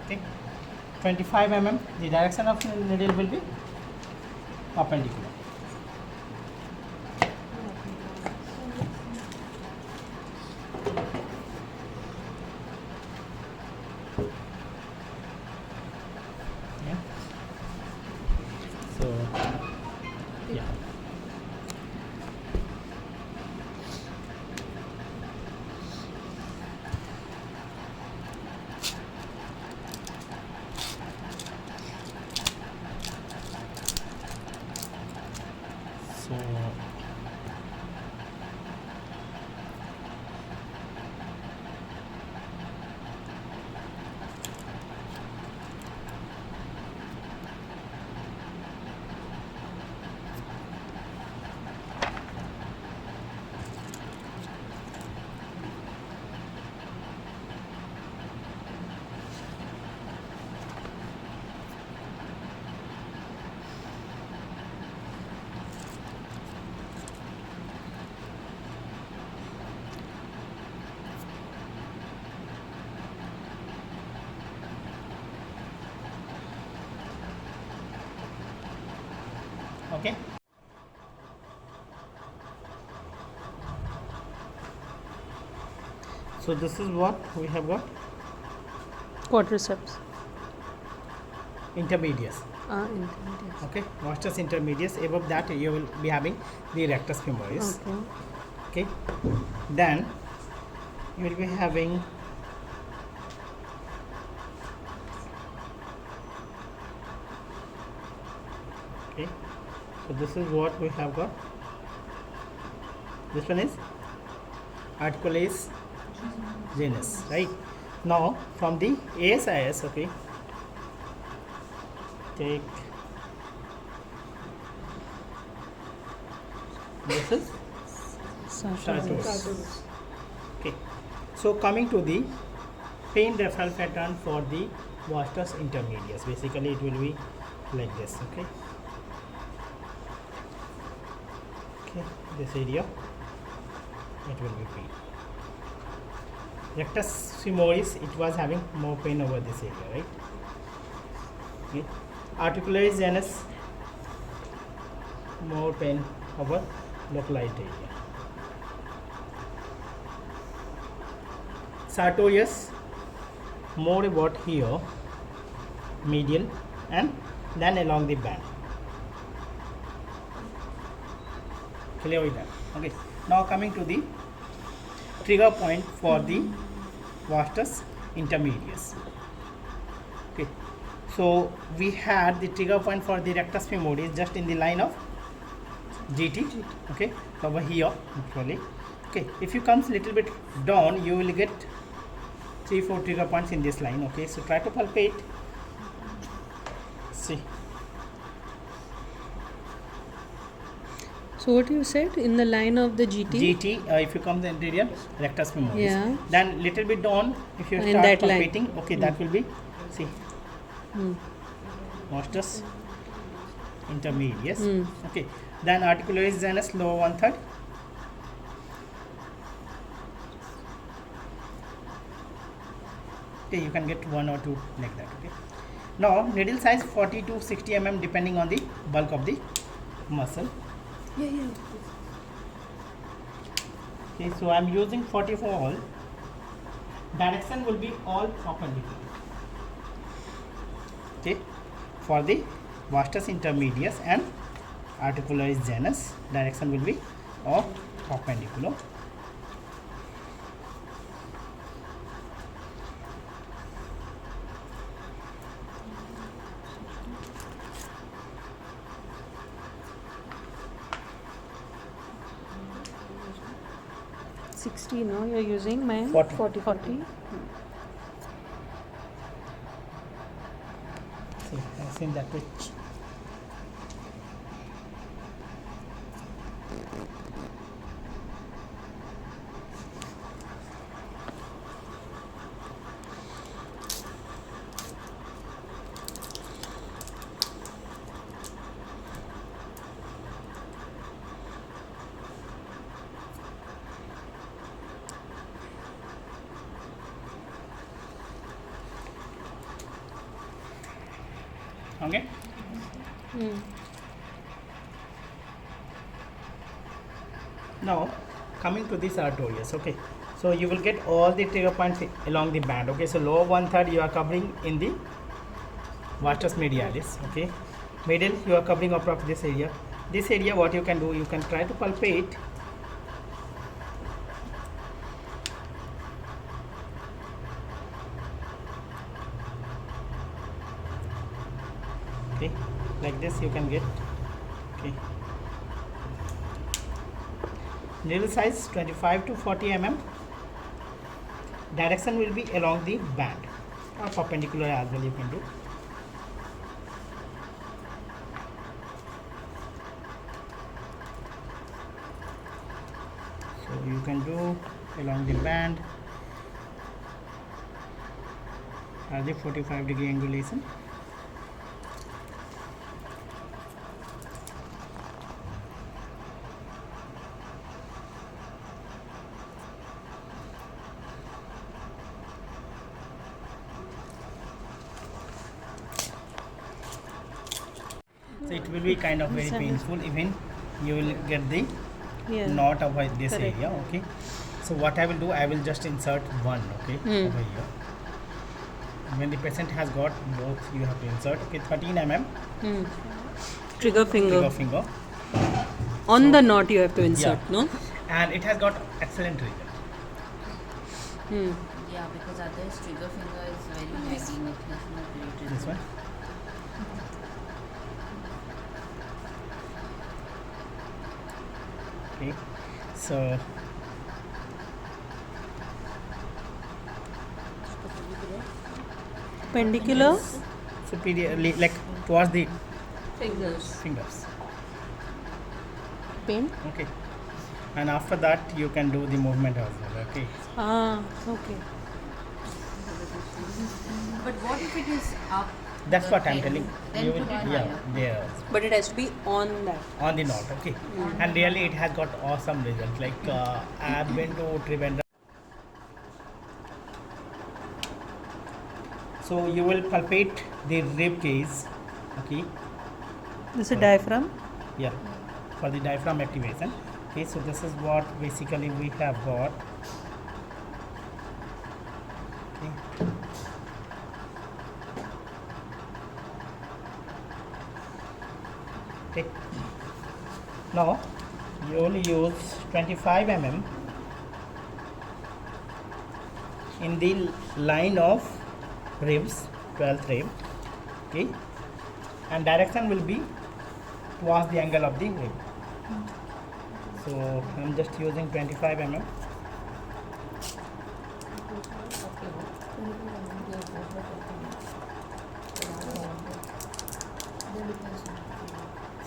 Speaker 3: Okay. 25 mm. The direction of the needle will be perpendicular. Yeah. So, yeah. So, okay. So this is what we have got,
Speaker 4: Quadriceps.
Speaker 3: intermedius.
Speaker 4: Intermediate.
Speaker 3: Okay, vastus intermedius. Above that you will be having the rectus femoris.
Speaker 4: Okay.
Speaker 3: Okay, then you will be having okay, so this is what we have got. This one is articulus genus, right? Now from the ASIS, okay, take this is sartorius. Okay, so coming to the pain referral pattern for the vastus intermedius. Basically it will be like this. Okay, this area it will be pain. Rectus femoris, it was having more pain over this area, right? Okay. Articularis genus, more pain over localized area. Sartorius, more about here, medial, and then along the band. Clear with that? Okay. Now coming to the trigger point for the vastus intermedius. Okay. So we had the trigger point for the rectus femoris just in the line of GT. Okay. Over here actually. Okay. If you comes little bit down, you will get 3-4 trigger points in this line. Okay. So try to palpate. See.
Speaker 4: So what you said in the line of the GT?
Speaker 3: GT, if you come the anterior rectus femoris,
Speaker 4: Yeah.
Speaker 3: then little bit down, if you
Speaker 4: In
Speaker 3: start
Speaker 4: that line.
Speaker 3: palpating, okay, that will be, see, vastus intermedius. Okay, then articularis genus lower 1/3. Okay, you can get 1 or 2 like that. Okay, now needle size 40 to 60 mm depending on the bulk of the muscle. Okay, so I am using 40 for all. Direction will be all perpendicular. Okay, for the vastus intermedius and articularis genus, direction will be all perpendicular.
Speaker 4: No, you're using my
Speaker 3: 40.
Speaker 4: 40.
Speaker 3: See, I have seen that pitch. Okay. Now coming to this sartorius. Okay, so you will get all the trigger points along the band. Okay, so lower 1/3 you are covering in the vastus medialis. Okay, middle you are covering up of this area. This area, what you can do, you can try to palpate. Okay, like this you can get. Okay, needle size 25 to 40 mm. Direction will be along the band or perpendicular as well, you can do. So you can do along the band as the 45-degree angulation. So it will be kind of very painful, even you will get the knot over this
Speaker 4: Correct.
Speaker 3: area. Okay, so what I will do, I will just insert one. Okay, over here. When the patient has got both, you have to insert. Okay, 13 mm
Speaker 4: Trigger finger.
Speaker 3: trigger finger,
Speaker 4: On the knot you have to insert,
Speaker 3: Yeah.
Speaker 4: no?
Speaker 3: and it has got excellent result.
Speaker 2: Yeah, because others trigger finger is very lagging. It has not great
Speaker 3: This
Speaker 2: result.
Speaker 3: one. Okay, so
Speaker 4: Perpendicular.
Speaker 3: superiorly, like towards the
Speaker 2: Fingers.
Speaker 3: fingers.
Speaker 4: Pain.
Speaker 3: Okay, and after that you can do the movement as well. Okay,
Speaker 4: Ah, okay.
Speaker 2: But what if it is up?
Speaker 3: That's
Speaker 2: the
Speaker 3: what I'm
Speaker 2: 10?
Speaker 3: telling.
Speaker 2: Then
Speaker 3: You
Speaker 2: put
Speaker 3: will,
Speaker 2: it
Speaker 3: yeah,
Speaker 2: higher.
Speaker 3: there
Speaker 4: But it has to be on that.
Speaker 3: on the knot. Okay, and really it has got awesome results. Like I've been to Trivandrum. So you will palpate the rib cage. Okay,
Speaker 4: This is a diaphragm.
Speaker 3: yeah, for the diaphragm activation. Okay, so this is what basically we have got. Okay. Okay. Now you only use 25 mm in the line of ribs, 12th rib. Okay, and direction will be towards the angle of the rib. So I'm just using 25 mm.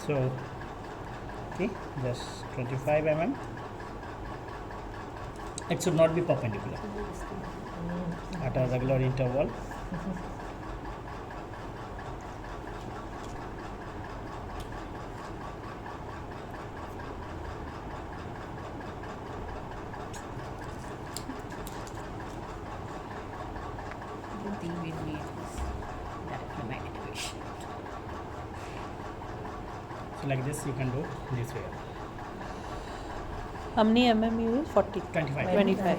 Speaker 3: So okay, just 25 mm. It should not be perpendicular at a regular interval.
Speaker 2: The thing we need is diaphragm activation.
Speaker 3: So like this you can do this way.
Speaker 4: How many mm you use? 40.
Speaker 3: 25.
Speaker 4: 25.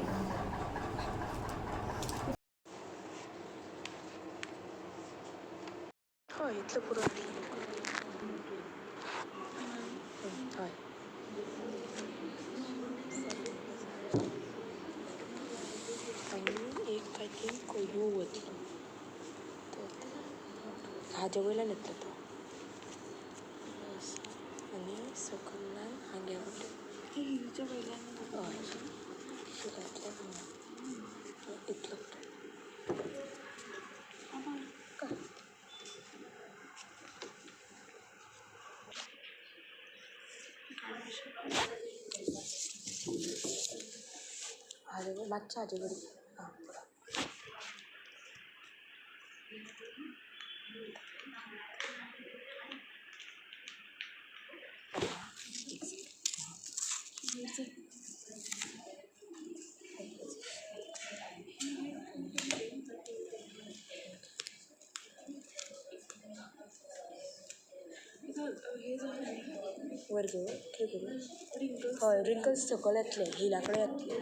Speaker 1: हय इतलं पुरो हय आणि एक I think you वतलो हाजे वयल्यान येतलो तो आनी सकयल्यान हांगे वयल्यान हय इतलो हाजे मातशें हाजे कडेन आं वर गो कितें करूं हय रिंकल्स सकयल येतले हिला कडेन येतले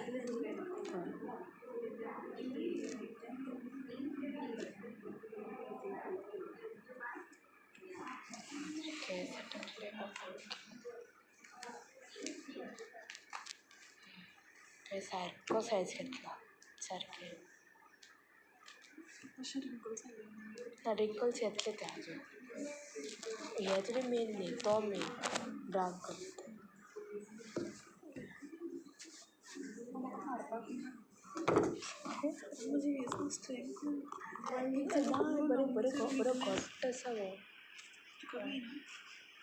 Speaker 1: हय सारको सायज घेतला सारके ना रिंकल्स येतले ते हाजे हे तरी मेन न्ही तो मेन ब्रावन कलर बरें बरें बरो घट्ट आसा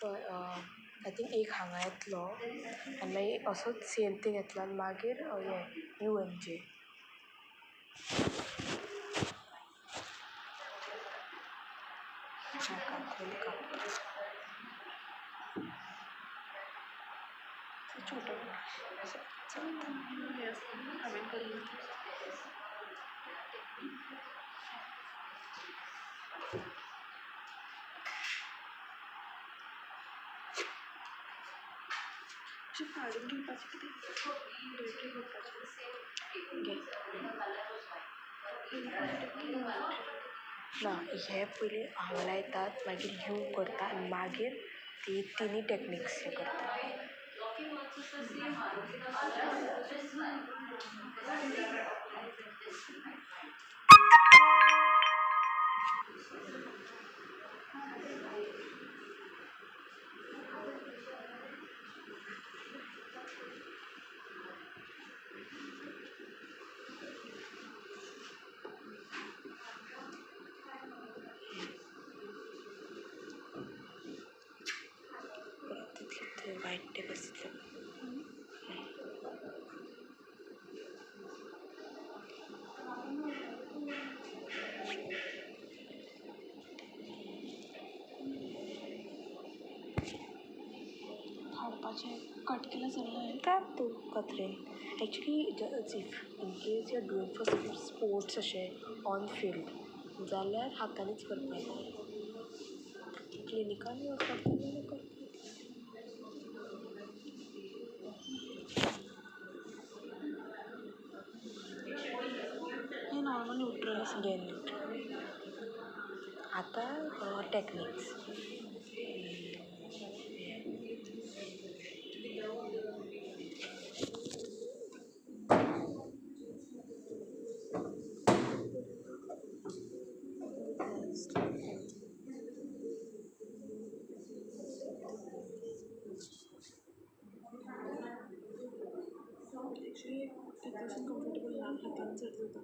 Speaker 1: गो आय थिंक एक हांगा येतलो आनी मागीर असोच सेम थींग येतलो आनी मागीर हे UNJ ना हे पयलीं हांगा लायतात मागीर यू करता आनी मागीर ती तिनी टॅक्निक्स हे करता तितले वायट ते बसले कापपाचें कट केल्यार चलना काप तूं कत्रेन actually if in case you are doing for sports अशें ऑन फिल्ड जाल्यार हातांनीच करपाक जाय क्लिनिकान यूज करता जाल्यार करपाक हें नॉर्मल न्यूट्रलच घेन आतां टॅक्निक्स एक्चुली हातान कम्फर्टेबल ना हातान चड जाता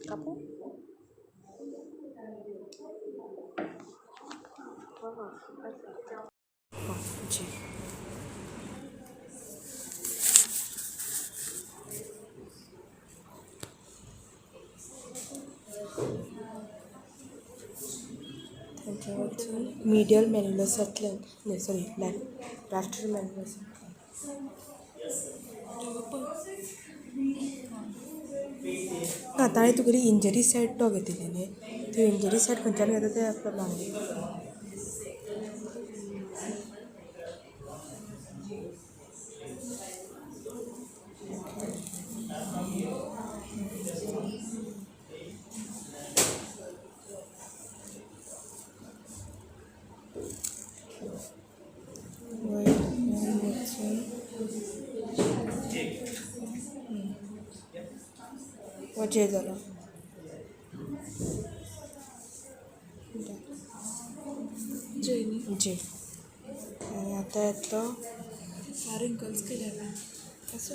Speaker 1: कापू जी थंयच्या वचून मिडियल मॅन्युलसांतल्यान न्हय सॉरी लॅटरल मॅन्युलस ना ताणें तुगेली इंजरी सायड तो घेतिल्ली न्ही ती इंजरी सायड खंयच्यान घेता तें आपल्याक मागीर वजे जाला जी आनी आतां येतलो रिंकल्स केले असो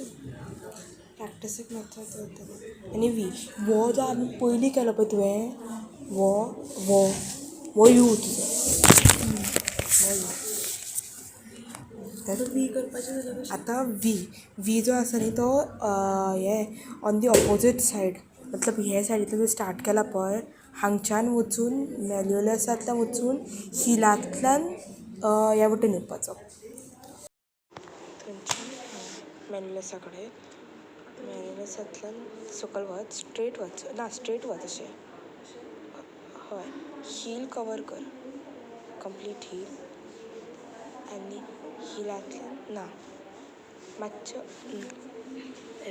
Speaker 1: प्रॅक्टिसेक मातसो येतलो आनी वो जो आमी पयलीं केलो पळय तुवें वो यू तुजो वी करपाचें आतां वी जो आसा न्ही तो हें ऑन दी ऑपोजीट सायड मतलब हे सायडींतल्यान स्टार्ट केला पळय हांगच्यान वचून मॅन्युलसांतल्यान वचून हिलांतल्यान ह्या वटेन येवपाचो थंयच्यान मॅन्युलसा कडेन मॅन्युलसांतल्यान सकयल वच स्ट्रेट वच अशें हय हील कवर कर कंप्लीट हील आनी हिलांतल्यान ना मातसो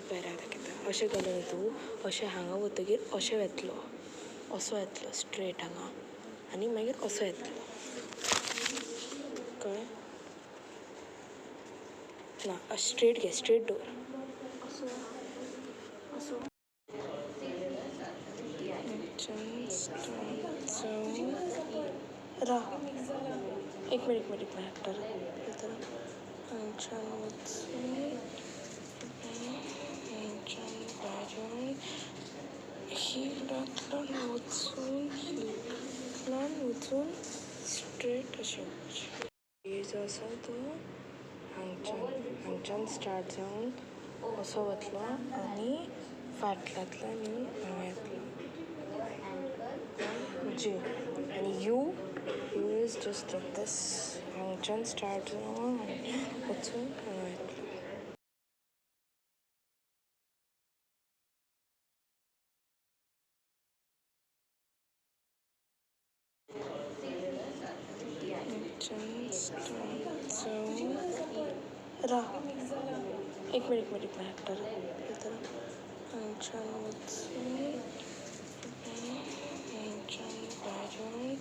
Speaker 1: पळय दाखयता अशें केलें न्ही तूं अशें हांगा वतगीर अशें येतलो असो येतलो स्ट्रेट हांगा आनी मागीर असो येतलो कळ्ळें ना स्ट्रेट घे स्ट्रेट दवर असो असो राह एक मिनट एक्टर हांगच्यान वचून हांगच्यान भायर हिलांतल्यान वचून स्ट्रेट अशें हे जो आसा तो हांगच्यान स्टार्ट जावन असो वतलो आनी फाटल्यांतल्यान येवन हांगा येतलो जी आनी you is just like this हांगच्यान स्टार्ट जावन वचून हांगा येतलो राह एक मिनट एक्टर हांगच्यान वचून हांगच्यान भायर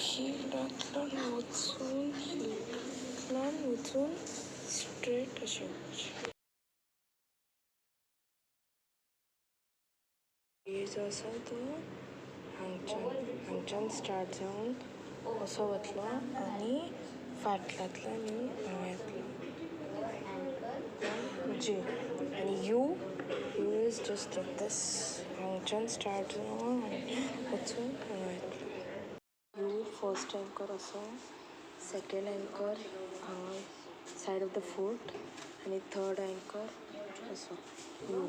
Speaker 1: हिलांतल्यान वचून स्ट्रेट अशें हे जो आसा तो हांगच्यान स्टार्ट जावन असो वतलो आनी फाटल्यांतल्यान येवन हांगा येतलो जी आनी you is just like this हांगच्यान स्टार्ट जावन वचून हांगा येतलो यू फर्स्ट एंकर असो सेकेंड एंकर हांगा सायड ऑफ द फूट आनी थर्ड एंकर असो यू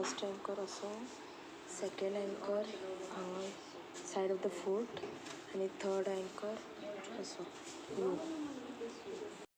Speaker 1: फर्स्ट अँकर असो, सेकंड अँकर सायड ऑफ द फूट, आणि थर्ड अँकर असो.